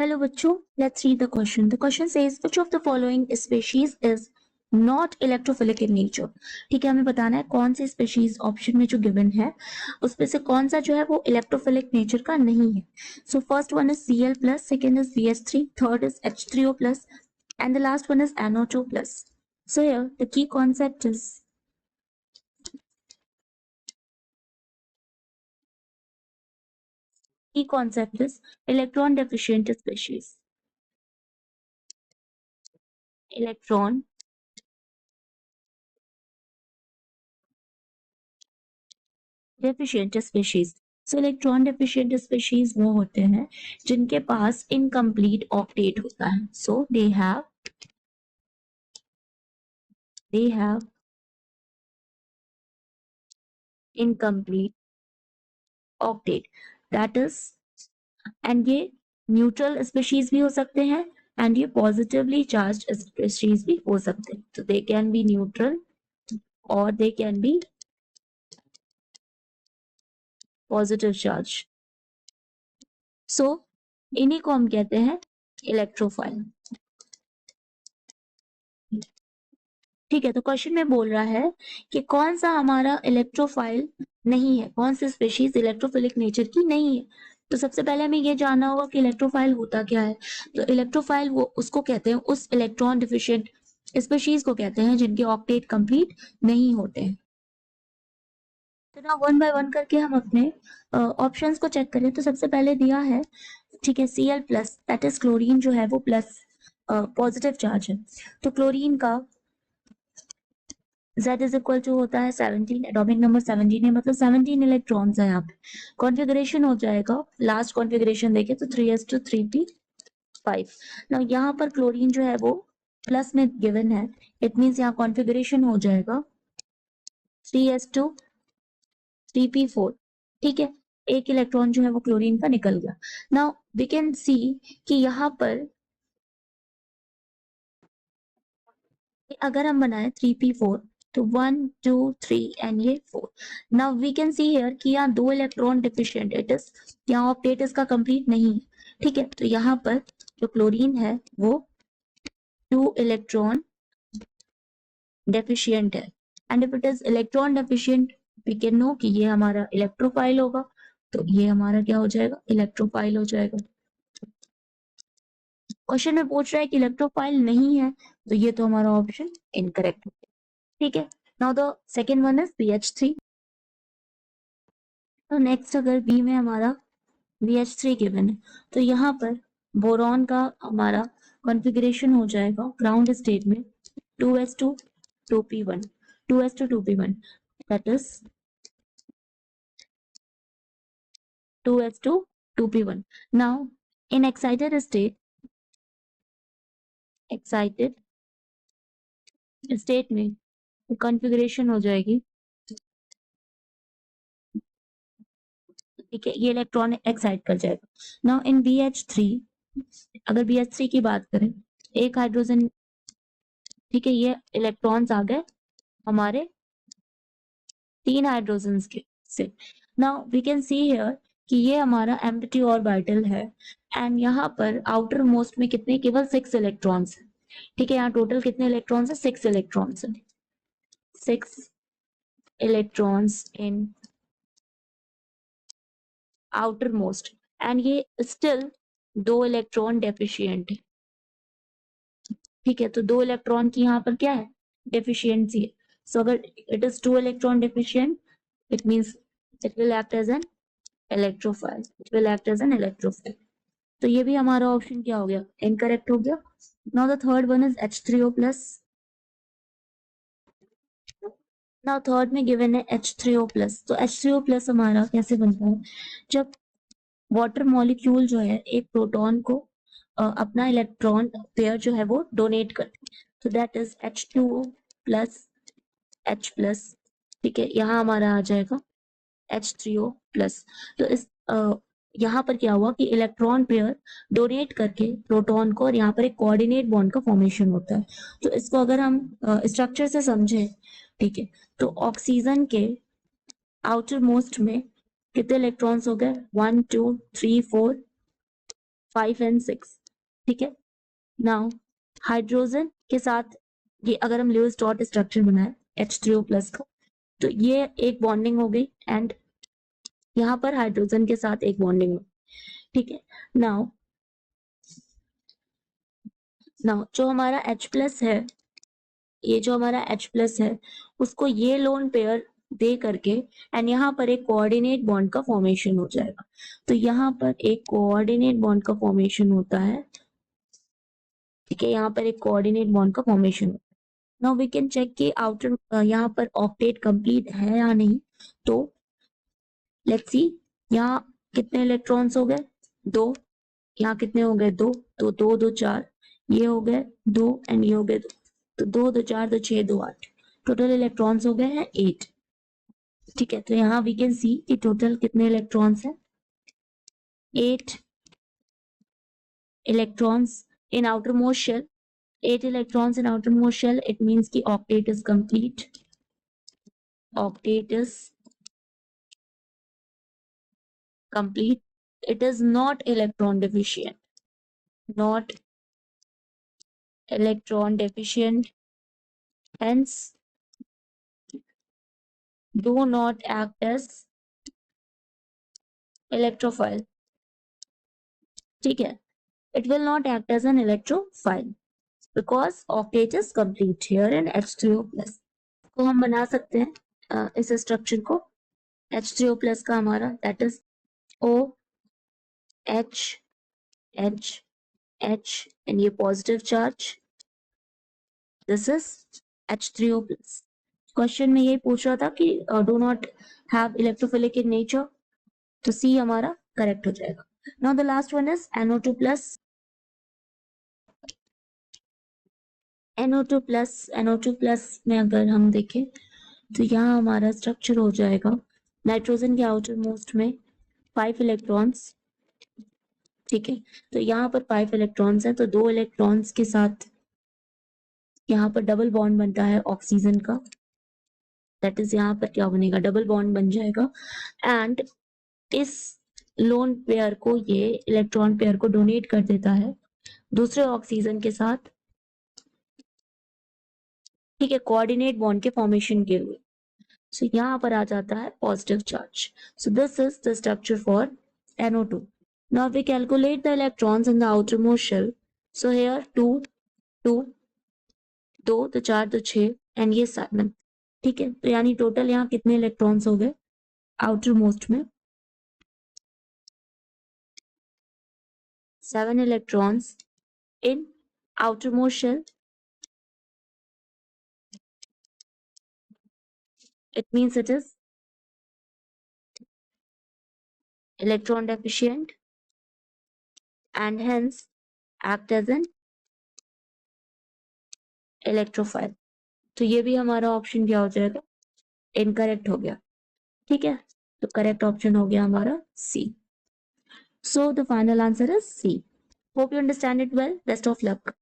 Hello बच्चों, let's read the question. The question says which of the following species is not electrophilic in nature. ठीक है, हमें बताना है कौन सी स्पेशीज ऑप्शन में जो गिवन है उसमें से कौन सा जो है वो इलेक्ट्रोफिलिक नेचर का नहीं है. So first one is Cl plus, second is BH3, third is H3O plus and the last one is NO2 plus. So here the key concept is electron deficient species. Electron deficient species. So electron deficient species वो होते हैं जिनके पास incomplete octet होता है. So they have incomplete octet, that is, and ये neutral species भी हो सकते हैं एंड ये पॉजिटिवली चार्ज्ड स्पीशीज भी हो सकते हैं. तो दे कैन बी न्यूट्रल और they can be positive charge. So इन्हीं को हम कहते हैं इलेक्ट्रोफाइल. ठीक है, तो क्वेश्चन में बोल रहा है कि कौन सा हमारा इलेक्ट्रोफाइल नहीं है, कौन सी स्पीशीज इलेक्ट्रोफिलिक नेचर की नहीं है. तो सबसे पहले हमें ये जानना होगा कि इलेक्ट्रोफाइल होता क्या है. तो इलेक्ट्रोफाइल वो उसको कहते हैं, उस इलेक्ट्रॉन डिफिशिएंट स्पीशीज को कहते हैं जिनके ऑक्टेट कंप्लीट नहीं होते हैं. तो ना वन बाय वन करके हम अपने ऑप्शंस को चेक करें. तो सबसे पहले दिया है, ठीक है, Cl plus, that is chlorine जो है वो प्लस पॉजिटिव चार्ज है. तो क्लोरीन का Z इज इक्वल टू होता है 17, एटॉमिक नंबर 17 है, मतलब 17 इलेक्ट्रॉन्स है यहाँ पे. कॉन्फ़िगरेशन हो जाएगा, लास्ट कॉन्फ़िगरेशन देखे तो 3s2 3p5. ना यहाँ पर क्लोरीन जो है वो प्लस में गिवन है, इट मीन्स यहाँ कॉन्फ़िगरेशन हो जाएगा 3s2 3p4. ठीक है, एक इलेक्ट्रॉन जो है वो क्लोरीन का निकल गया. नाउ वी कैन सी कि यहाँ पर अगर हम बनाए 3p4 तो 1 2 3 एंड ये 4. Now we can see here कि यहाँ 2 इलेक्ट्रॉन डिफिशिएंट, इट इज, यहाँ ऑक्टेट इसका कंप्लीट नहीं है. ठीक है, तो यहाँ पर जो क्लोरीन है वो 2 इलेक्ट्रॉन डेफिशिएंट है. And if it is electron deficient we can know कि ये हमारा इलेक्ट्रोफाइल होगा. तो ये हमारा क्या हो जाएगा, इलेक्ट्रोफाइल हो जाएगा. क्वेश्चन में पूछ रहा है कि इलेक्ट्रोफाइल नहीं है, तो ये तो हमारा ऑप्शन इनकरेक्ट है. ठीक है, now the second one is BH3. तो नेक्स्ट अगर बी में हमारा BH3 गिवन है तो यहाँ पर बोरॉन का हमारा कॉन्फ़िगरेशन हो जाएगा ग्राउंड स्टेट में 2s2 2p1, 2s2 2p1, that is 2s2 2p1. Now in excited state में कॉन्फ़िगरेशन हो जाएगी, ठीक है, ये इलेक्ट्रॉन एक्साइट कर जाएगा. नाउ इन BH3, अगर BH3 की बात करें, एक हाइड्रोजन, ठीक है, ये इलेक्ट्रॉन्स आ गए हमारे 3 हाइड्रोजन के से. Now we can see here कि ये हमारा एम्प्टी ऑर्बिटल है एंड यहाँ पर आउटर मोस्ट में कितने, केवल 6 इलेक्ट्रॉन्स है. ठीक है, यहाँ टोटल कितने इलेक्ट्रॉन्स है, 6 इलेक्ट्रॉन्स है, 6 electrons in outer most and ये स्टिल 2 इलेक्ट्रॉन डेफिशिएंट है. ठीक है, तो 2 इलेक्ट्रॉन की यहाँ पर क्या है, डेफिशिएंसी है. सो अगर it is 2 electron deficient it means it will act as an electrophile, it will act as an electrophile. तो ये भी हमारा ऑप्शन क्या हो गया, इनकरेक्ट हो गया. Now the third one is H3O plus. Now third में गिवन है H3O प्लस. तो H3O प्लस हमारा कैसे बनता है, जब वाटर मॉलिक्यूल जो है एक प्रोटॉन को अपना इलेक्ट्रॉन पेयर जो है वो डोनेट करते हैं. तो that is H2O plus H plus. ठीक है, यहाँ हमारा आ जाएगा H3O प्लस. तो इस यहाँ पर क्या हुआ कि इलेक्ट्रॉन पेयर डोनेट करके प्रोटॉन को, और यहाँ पर एक कोऑर्डिनेट बॉन्ड का फॉर्मेशन होता है. तो इसको अगर हम स्ट्रक्चर से समझें, ठीक है, तो ऑक्सीजन के आउटर मोस्ट में कितने इलेक्ट्रॉन्स हो गए, 1 2 3 4 5 and 6, ठीक है। नाउ हाइड्रोजन के साथ ये अगर हम ल्यूइस डॉट स्ट्रक्चर बनाए H3O प्लस का, तो ये एक बॉन्डिंग हो गई एंड यहाँ पर हाइड्रोजन के साथ एक बॉन्डिंग हो, ठीक है। नाउ जो हमारा H प्लस है, ये जो हमारा H प्लस है, उसको ये लोन पेयर दे करके एंड यहाँ पर एक कोऑर्डिनेट बॉन्ड का फॉर्मेशन हो जाएगा। तो यहाँ पर एक कोऑर्डिनेट बॉन्ड का फॉर्मेशन होता है, ठीक है। यहाँ पर एक कोऑर्डिनेट बॉन्ड का फॉर्मेशन होता है। नाउ वी कैन चेक कि आउटर यहाँ पर ऑक्टेट कंप्लीट है या नहीं। तो लेट्स सी, यहाँ कितने इलेक्ट्रॉन्स हो गए, 2। यहाँ कितने हो गए, 2। तो 2 2 4, ये हो गए 2 एंड ये हो गए 2। तो 2 2 4 2 6 2 8, टोटल इलेक्ट्रॉन्स हो गए हैं 8, ठीक है। तो यहाँ वी कैन सी कि टोटल कितने इलेक्ट्रॉन्स हैं, 8 electrons in outermost shell, 8 electrons in outermost shell. It means कि octet is complete. Octet is complete. It is not electron deficient. Not electron deficient. Hence, do not act as electrophile. ठीक है. It will not act as an electrophile because octet is complete here in H3O plus. को हम बना सकते हैं इस structure को H3O plus का हमारा, that is O H H H and ये positive charge, this is H3O plus. Question में यही पूछ रहा था कि do not have electrophilic in nature, तो सी हमारा करेक्ट हो जाएगा। Now the last one is NO2 plus. NO2 plus, NO2 plus में अगर हम देखें तो यहाँ हमारा स्ट्रक्चर हो जाएगा नाइट्रोजन के आउटर मोस्ट में 5 इलेक्ट्रॉन्स, ठीक है। तो यहाँ पर 5 इलेक्ट्रॉन्स है, तो 2 इलेक्ट्रॉन्स के साथ यहाँ पर डबल बॉन्ड बनता है ऑक्सीजन का, दैट इज यहाँ पर क्या बनेगा, डबल बॉन्ड बन जाएगा एंड इस लोन पेयर को, ये इलेक्ट्रॉन पेयर को डोनेट कर देता है दूसरे ऑक्सीजन के साथ, ठीक है, कोऑर्डिनेट बॉन्ड के फॉर्मेशन के लिए। सो यहाँ पर आ जाता है positive charge. So this is the structure for NO2। Now we calculate the electrons in the outermost shell. So here 2 2 2 तो 4 तो 6 एंड ये 7, ठीक है। तो यानी टोटल यहाँ कितने इलेक्ट्रॉन्स हो गए आउटर मोस्ट में, 7 electrons in outermost shell. It means it is electron deficient and hence act as an electrophile. तो ये भी हमारा ऑप्शन क्या हो जाएगा, इनकरेक्ट हो गया, ठीक है। तो करेक्ट ऑप्शन हो गया हमारा C. So the final answer is C. Hope you understand it well. Best of luck.